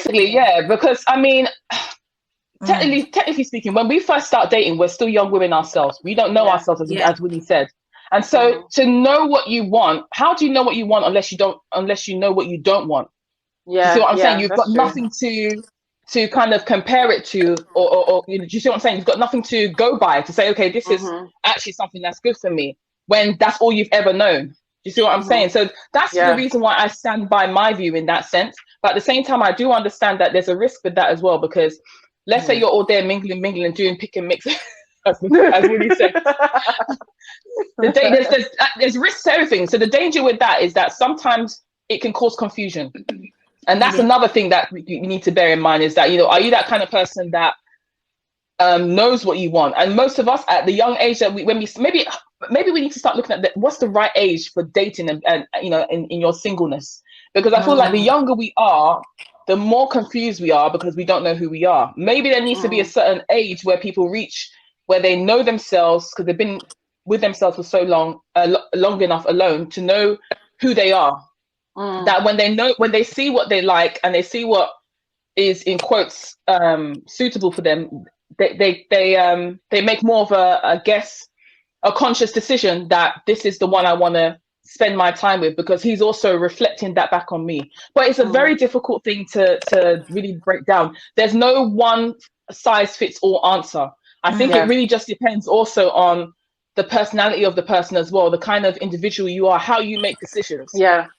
basically, yeah, because I mean, technically speaking, when we first start dating, we're still young women ourselves. We don't know ourselves, as Winnie said. And so to know what you want, how do you know what you want unless you know what you don't want? Yeah. Do you see what I'm saying? You've got true. nothing to kind of compare it to, or do you see what I'm saying? You've got nothing to go by to say, okay, this is actually something that's good for me, when that's all you've ever known. Do you see what I'm saying? So that's the reason why I stand by my view in that sense. But at the same time, I do understand that there's a risk with that as well, because let's say you're all there mingling, doing pick and mix, as Woody said. There's risks to everything. So the danger with that is that sometimes it can cause confusion. And that's another thing that you need to bear in mind, is that, are you that kind of person that knows what you want? And most of us at the young age that maybe we need to start looking at what's the right age for dating and in your singleness. Because I feel like the younger we are, the more confused we are, because we don't know who we are. Maybe there needs to be a certain age where people reach where they know themselves, because they've been with themselves for so long enough alone to know who they are. That when they see what they like and they see what is in quotes suitable for them, they make more of a conscious decision that this is the one I want to spend my time with, because he's also reflecting that back on me. But it's a very difficult thing to really break down. There's no one size fits all answer. I think it really just depends also on the personality of the person as well, the kind of individual you are, how you make decisions. And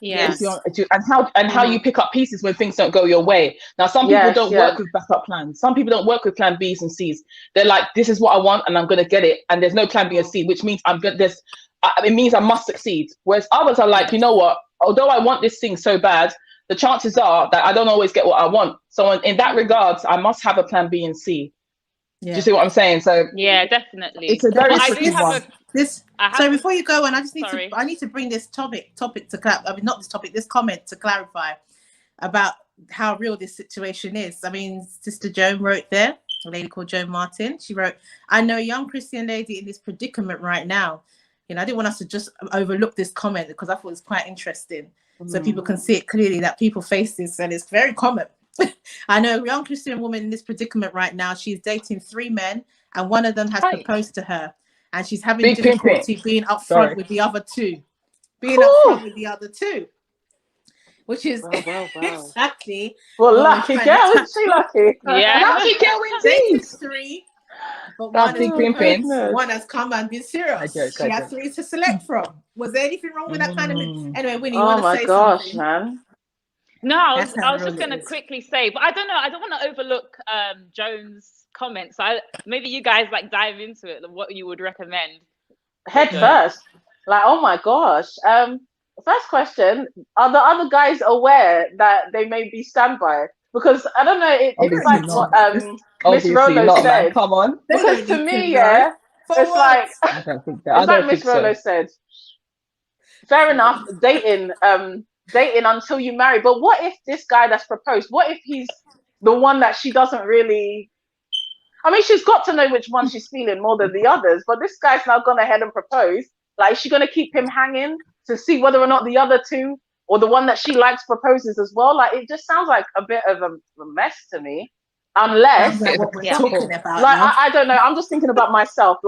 how you pick up pieces when things don't go your way. Now, some people don't work with backup plans. Some people don't work with plan B's and C's. They're like, this is what I want and I'm going to get it. And there's no plan B or C, which means it means I must succeed. Whereas others are like, you know what, although I want this thing so bad, the chances are that I don't always get what I want. So in that regards, I must have a plan B and C. Do you see what I'm saying? So yeah, definitely. It's a very tricky one. So before you go on, I need to bring this topic to not this topic, this comment to clarify about how real this situation is. I mean, Sister Joan wrote there, a lady called Joan Martin. She wrote, "I know a young Christian lady in this predicament right now." I didn't want us to just overlook this comment because I thought it was quite interesting, so people can see it clearly that people face this, and it's very common. I know a young Christian woman in this predicament right now. She's dating 3 men, and one of them has proposed to her, and she's having difficulty being upfront with the other 2. Which is exactly. Well, lucky girl, isn't she lucky? Yeah, lucky girl indeed. 3, but one has come and been serious. She had 3 to select from. Was there anything wrong with that kind of? Anyway, Winnie, you want to say something? Man. No, I was just going to quickly say, but I don't know. I don't want to overlook Joan's comments. Maybe you guys dive into it. What you would recommend? Head first. Oh my gosh. First question: are the other guys aware that they may be standby? Because I don't know. It's like what MsRolo said. Man. Come on. Because to me, it's like MsRolo said. Fair enough. Dating until you marry, but what if this guy that's proposed, what if he's the one that she doesn't really, I mean, she's got to know which one she's feeling more than the others, but this guy's now gone ahead and proposed. Is she going to keep him hanging to see whether or not the other 2 or the one that she likes proposes as well? It just sounds like a bit of a mess to me, unless what we're talking about I don't know, I'm just thinking about myself.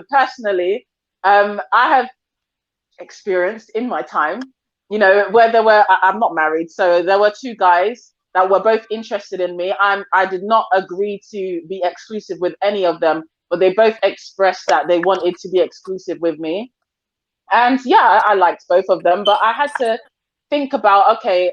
Personally, I have experienced in my time, where I'm not married, so there were 2 guys that were both interested in me. I did not agree to be exclusive with any of them, but they both expressed that they wanted to be exclusive with me. And I liked both of them, but I had to think about, okay,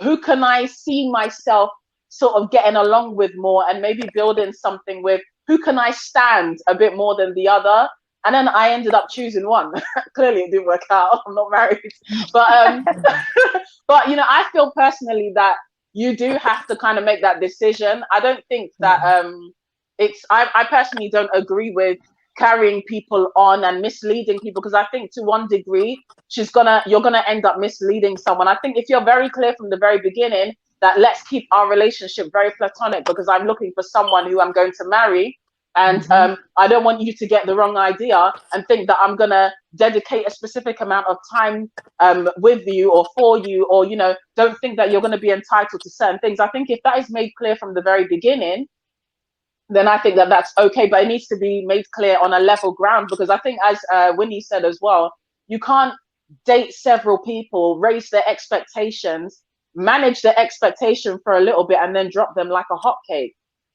who can I see myself sort of getting along with more and maybe building something with? Who can I stand a bit more than the other? And then I ended up choosing one. Clearly it didn't work out. I'm not married. But but I feel personally that you do have to kind of make that decision. I don't think that I personally don't agree with carrying people on and misleading people, because I think to one degree you're gonna end up misleading someone. I think if you're very clear from the very beginning that let's keep our relationship very platonic because I'm looking for someone who I'm going to marry, And I don't want you to get the wrong idea and think that I'm going to dedicate a specific amount of time with you or for you, or, you know, don't think that you're going to be entitled to certain things. I think if that is made clear from the very beginning, then I think that that's okay. But it needs to be made clear on a level ground, because I think, as Winnie said as well, you can't date several people, raise their expectations, manage their expectation for a little bit, and then drop them like a hotcake.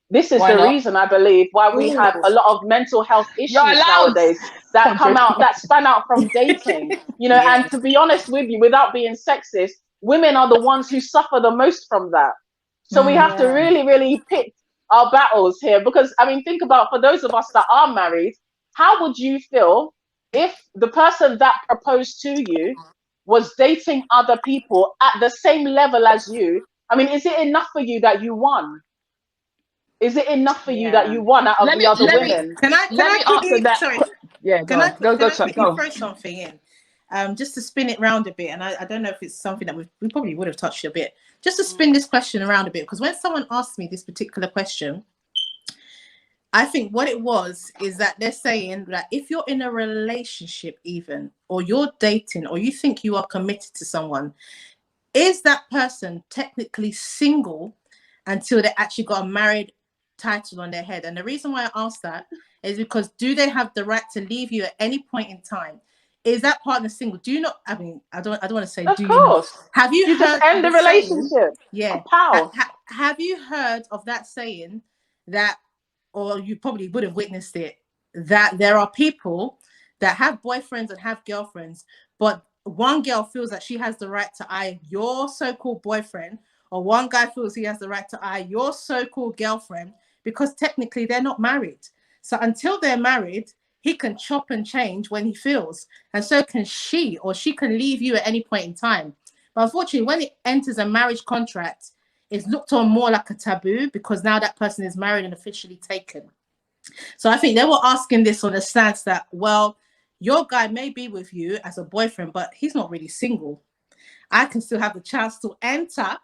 This is the reason, I believe, why we have a lot of mental health issues nowadays that come out, that span out from dating. You know, and to be honest with you, without being sexist, women are the ones who suffer the most from that. So we have to really, really pick our battles here. Because, I mean, think about, for those of us that are married, how would you feel if the person that proposed to you was dating other people at the same level as you? I mean, is it enough for you that you won? Is it enough for you that you won out of the other women? Can I quickly, sorry. Yeah, can I quickly go. throw something in? Just to spin it round a bit, and I don't know if it's something that we probably would have touched a bit, just to spin this question around a bit, because when someone asked me this particular question, I think what it was is that they're saying that if you're in a relationship even, or you're dating, or you think you are committed to someone, is that person technically single until they actually got a married title on their head? And the reason why I ask that is because, do they have the right to leave you at any point in time? Is that partner single? Do you not? I mean, I don't want to say. Of do course. You not? Have you heard just end the relationship? Yeah. How? Have you heard of that saying that, or you probably would have witnessed it, that there are people that have boyfriends and have girlfriends, but one girl feels that she has the right to eye your so-called boyfriend, or one guy feels he has the right to eye your so-called girlfriend, because technically they're not married. So until they're married, he can chop and change when he feels, and so can she, or she can leave you at any point in time. But unfortunately, when it enters a marriage contract, it's looked on more like a taboo, because now that person is married and officially taken. So I think they were asking this on the stance that, well, your guy may be with you as a boyfriend, but he's not really single. I can still have the chance to enter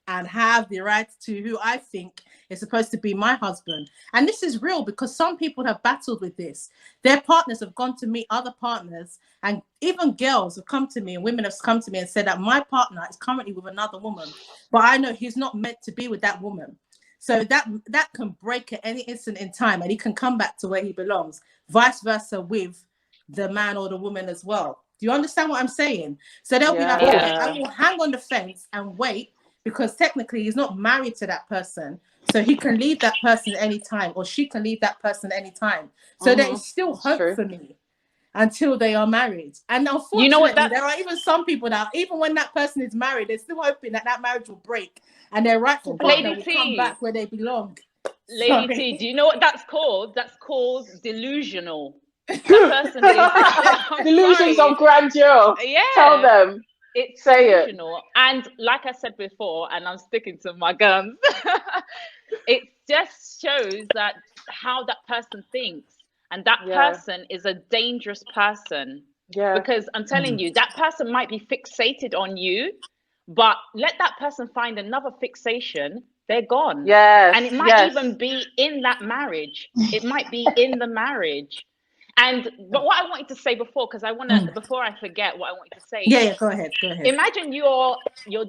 and have the right to who I think is supposed to be my husband. And this is real, because some people have battled with this. Their partners have gone to meet other partners, and even girls have come to me, and women have come to me and said that my partner is currently with another woman, but I know he's not meant to be with that woman. So that can break at any instant in time, and he can come back to where he belongs, vice versa with the man or the woman as well. Do you understand what I'm saying? So they'll be like, okay, I will hang on the fence and wait, because technically he's not married to that person, so he can leave that person at any time, or she can leave that person at any time. So there is still hope for me until they are married. And unfortunately, you know what, there are even some people that even when that person is married, they're still hoping that that marriage will break and their rightful partner will come back where they belong. Lady T, do you know what that's called? That's called delusional. That person is delusions of grandeur. Yeah. Tell them. It's Say delusional. it. And like I said before, and I'm sticking to my guns, it just shows that how that person thinks. And that person is a dangerous person. Yeah. Because I'm telling you, that person might be fixated on you, but let that person find another fixation, they're gone. Yes. And it might even be in that marriage. It might be in the marriage. But what I wanted to say before, because I want to, before I forget what I wanted to say. Yeah, go ahead. Imagine you're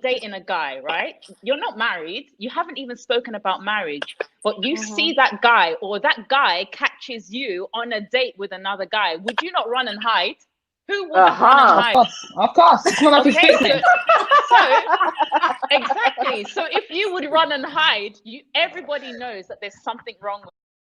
dating a guy, right? You're not married. You haven't even spoken about marriage, but you see that guy, or that guy catches you on a date with another guy. Would you not run and hide? Who would run and hide? Of course. It's not like exactly. So if you would run and hide, everybody knows that there's something wrong with